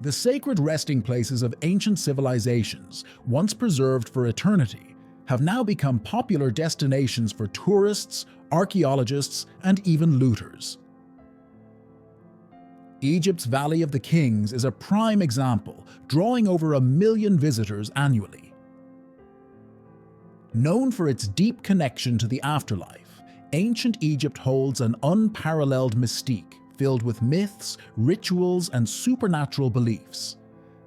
The sacred resting places of ancient civilizations, once preserved for eternity, have now become popular destinations for tourists, archaeologists, and even looters. Egypt's Valley of the Kings is a prime example, drawing over 1 million visitors annually. Known for its deep connection to the afterlife, ancient Egypt holds an unparalleled mystique filled with myths, rituals, and supernatural beliefs.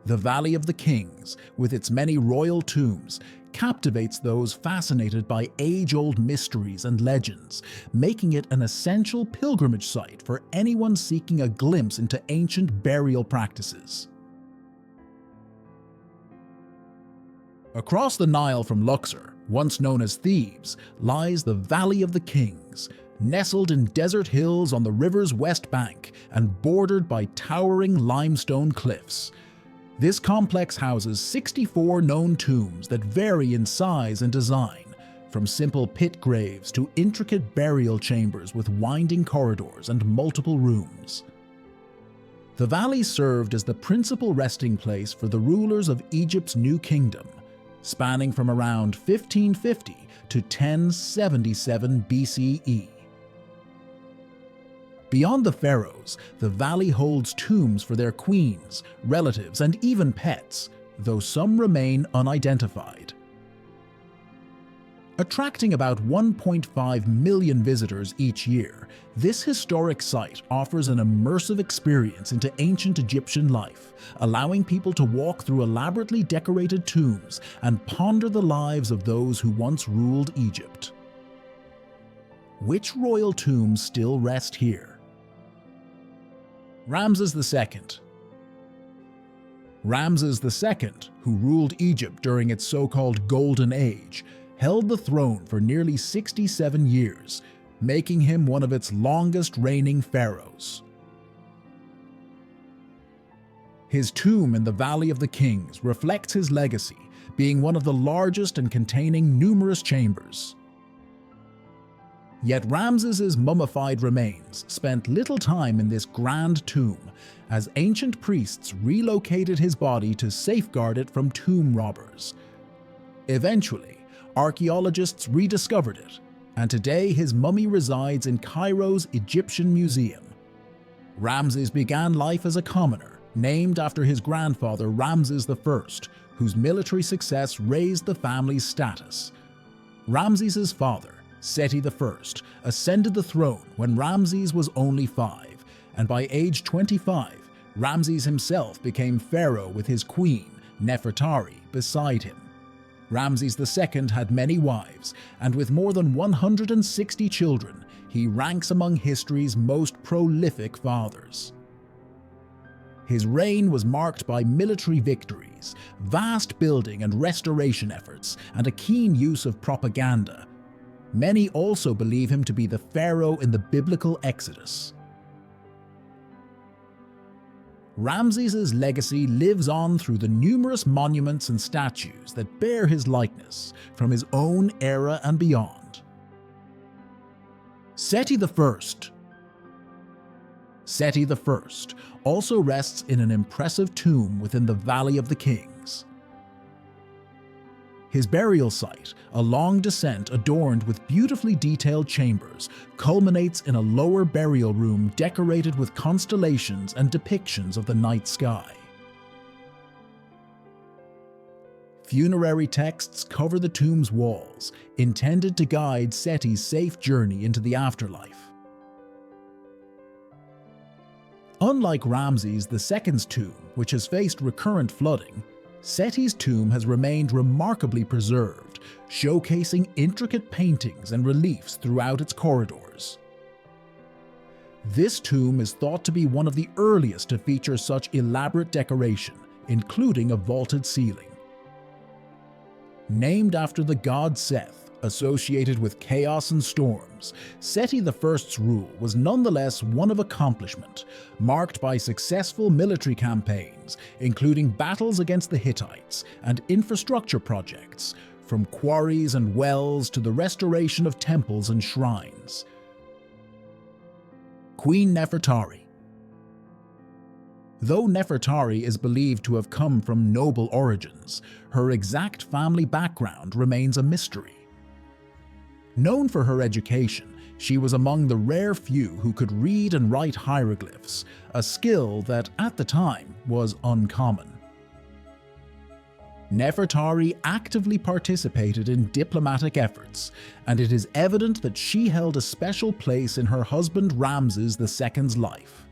The Valley of the Kings, with its many royal tombs, captivates those fascinated by age-old mysteries and legends, making it an essential pilgrimage site for anyone seeking a glimpse into ancient burial practices. Across the Nile from Luxor, once known as Thebes, lies the Valley of the Kings, nestled in desert hills on the river's west bank and bordered by towering limestone cliffs. This complex houses 64 known tombs that vary in size and design, from simple pit graves to intricate burial chambers with winding corridors and multiple rooms. The valley served as the principal resting place for the rulers of Egypt's New Kingdom, spanning from around 1550 to 1077 BCE. Beyond the pharaohs, the valley holds tombs for their queens, relatives, and even pets, though some remain unidentified. Attracting about 1.5 million visitors each year, this historic site offers an immersive experience into ancient Egyptian life, allowing people to walk through elaborately decorated tombs and ponder the lives of those who once ruled Egypt. Which royal tombs still rest here? Ramses II. Ramses II, who ruled Egypt during its so-called Golden Age, held the throne for nearly 67 years, making him one of its longest-reigning pharaohs. His tomb in the Valley of the Kings reflects his legacy, being one of the largest and containing numerous chambers. Yet Ramses's mummified remains spent little time in this grand tomb, as ancient priests relocated his body to safeguard it from tomb robbers. Eventually, archaeologists rediscovered it, and today his mummy resides in Cairo's Egyptian Museum. Ramses began life as a commoner, named after his grandfather Ramses I, whose military success raised the family's status. Ramses's father, Seti I, ascended the throne when Ramses was only 5, and by age 25, Ramses himself became pharaoh with his queen, Nefertari, beside him. Ramses II had many wives, and with more than 160 children, he ranks among history's most prolific fathers. His reign was marked by military victories, vast building and restoration efforts, and a keen use of propaganda. Many also believe him to be the pharaoh in the biblical Exodus. Ramses's legacy lives on through the numerous monuments and statues that bear his likeness from his own era and beyond. Seti I. Seti I also rests in an impressive tomb within the Valley of the Kings. His burial site, a long descent adorned with beautifully detailed chambers, culminates in a lower burial room decorated with constellations and depictions of the night sky. Funerary texts cover the tomb's walls, intended to guide Seti's safe journey into the afterlife. Unlike Ramses II's tomb, which has faced recurrent flooding, Seti's tomb has remained remarkably preserved, showcasing intricate paintings and reliefs throughout its corridors. This tomb is thought to be one of the earliest to feature such elaborate decoration, including a vaulted ceiling. Named after the god Seth, associated with chaos and storms, Seti I's rule was nonetheless one of accomplishment, marked by successful military campaigns, including battles against the Hittites and infrastructure projects, from quarries and wells to the restoration of temples and shrines. Queen Nefertari. Though Nefertari is believed to have come from noble origins, her exact family background remains a mystery. Known for her education, she was among the rare few who could read and write hieroglyphs, a skill that, at the time, was uncommon. Nefertari actively participated in diplomatic efforts, and it is evident that she held a special place in her husband Ramses II's life.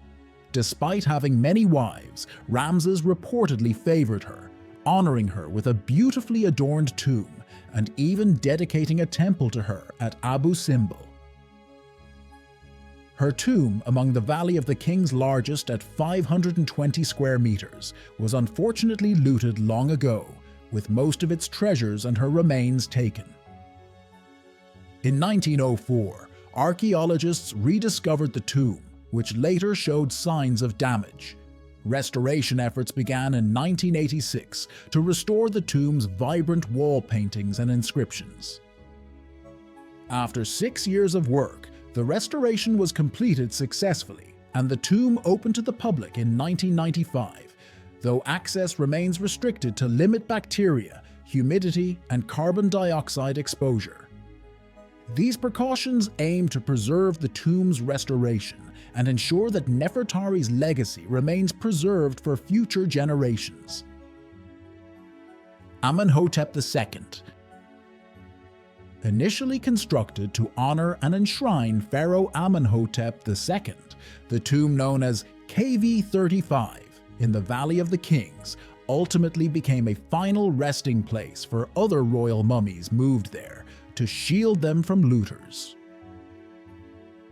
Despite having many wives, Ramses reportedly favored her, honoring her with a beautifully adorned tomb and even dedicating a temple to her at Abu Simbel. Her tomb, among the Valley of the King's largest at 520 square meters, was unfortunately looted long ago, with most of its treasures and her remains taken. In 1904, archaeologists rediscovered the tomb, which later showed signs of damage. Restoration efforts began in 1986 to restore the tomb's vibrant wall paintings and inscriptions. After 6 years of work, the restoration was completed successfully, and the tomb opened to the public in 1995, though access remains restricted to limit bacteria, humidity, and carbon dioxide exposure. These precautions aim to preserve the tomb's restoration and ensure that Nefertari's legacy remains preserved for future generations. Amenhotep II. Initially constructed to honor and enshrine Pharaoh Amenhotep II, the tomb known as KV35 in the Valley of the Kings ultimately became a final resting place for other royal mummies moved there to shield them from looters.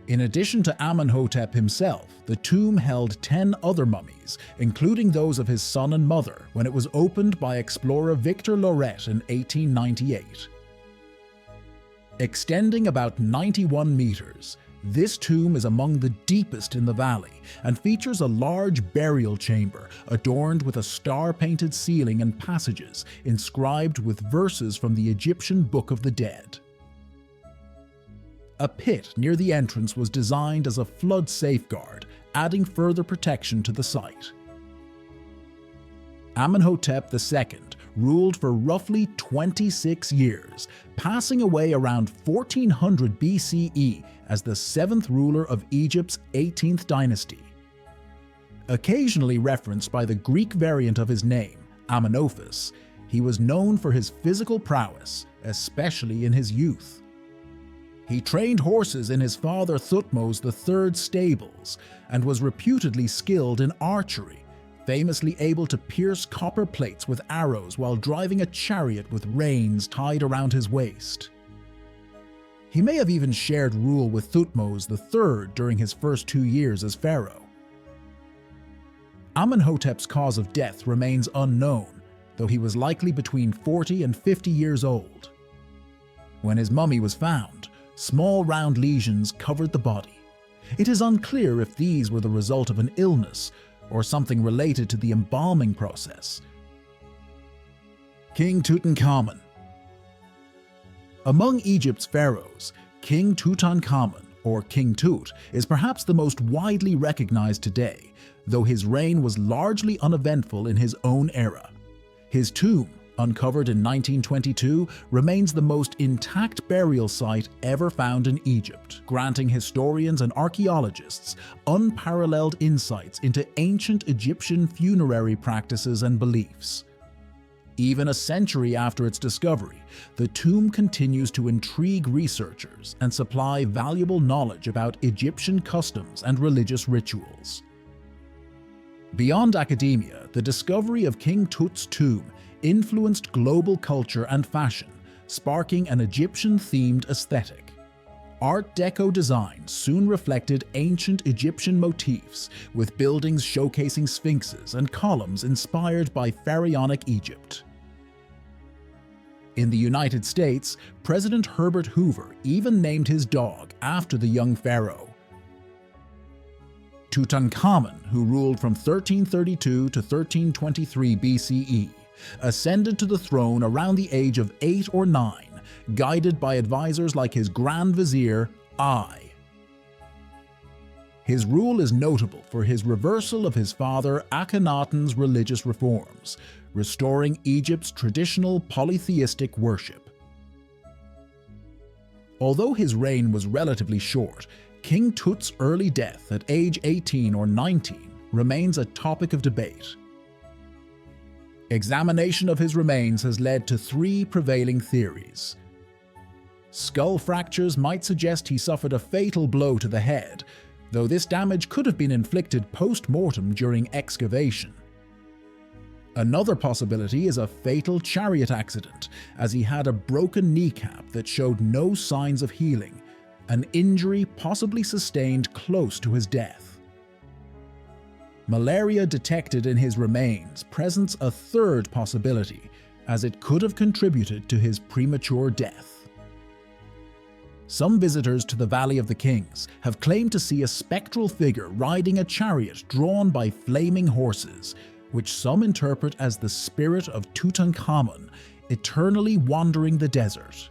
In addition to Amenhotep himself, the tomb held 10 other mummies, including those of his son and mother, when it was opened by explorer Victor Loret in 1898. Extending about 91 meters, this tomb is among the deepest in the valley and features a large burial chamber adorned with a star-painted ceiling and passages inscribed with verses from the Egyptian Book of the Dead. A pit near the entrance was designed as a flood safeguard, adding further protection to the site. Amenhotep II ruled for roughly 26 years, passing away around 1400 BCE as the 7th ruler of Egypt's 18th dynasty. Occasionally referenced by the Greek variant of his name, Amenophis, he was known for his physical prowess, especially in his youth. He trained horses in his father Thutmose III's stables and was reputedly skilled in archery, famously able to pierce copper plates with arrows while driving a chariot with reins tied around his waist. He may have even shared rule with Thutmose III during his first 2 years as pharaoh. Amenhotep's cause of death remains unknown, though he was likely between 40 and 50 years old. When his mummy was found, small round lesions covered the body. It is unclear if these were the result of an illness or something related to the embalming process. King Tutankhamun. Among Egypt's pharaohs, King Tutankhamun, or King Tut, is perhaps the most widely recognized today, though his reign was largely uneventful in his own era. His tomb, uncovered in 1922, remains the most intact burial site ever found in Egypt, granting historians and archaeologists unparalleled insights into ancient Egyptian funerary practices and beliefs. Even a century after its discovery, the tomb continues to intrigue researchers and supply valuable knowledge about Egyptian customs and religious rituals. Beyond academia, the discovery of King Tut's tomb influenced global culture and fashion, sparking an Egyptian-themed aesthetic. Art Deco design soon reflected ancient Egyptian motifs, with buildings showcasing sphinxes and columns inspired by pharaonic Egypt. In the United States, President Herbert Hoover even named his dog after the young pharaoh. Tutankhamun, who ruled from 1332 to 1323 BCE, ascended to the throne around the age of 8 or 9, guided by advisors like his Grand Vizier, I. His rule is notable for his reversal of his father Akhenaten's religious reforms, restoring Egypt's traditional polytheistic worship. Although his reign was relatively short, King Tut's early death at age 18 or 19 remains a topic of debate. Examination of his remains has led to three prevailing theories. Skull fractures might suggest he suffered a fatal blow to the head, though this damage could have been inflicted post-mortem during excavation. Another possibility is a fatal chariot accident, as he had a broken kneecap that showed no signs of healing, an injury possibly sustained close to his death. Malaria detected in his remains presents a third possibility, as it could have contributed to his premature death. Some visitors to the Valley of the Kings have claimed to see a spectral figure riding a chariot drawn by flaming horses, which some interpret as the spirit of Tutankhamun eternally wandering the desert.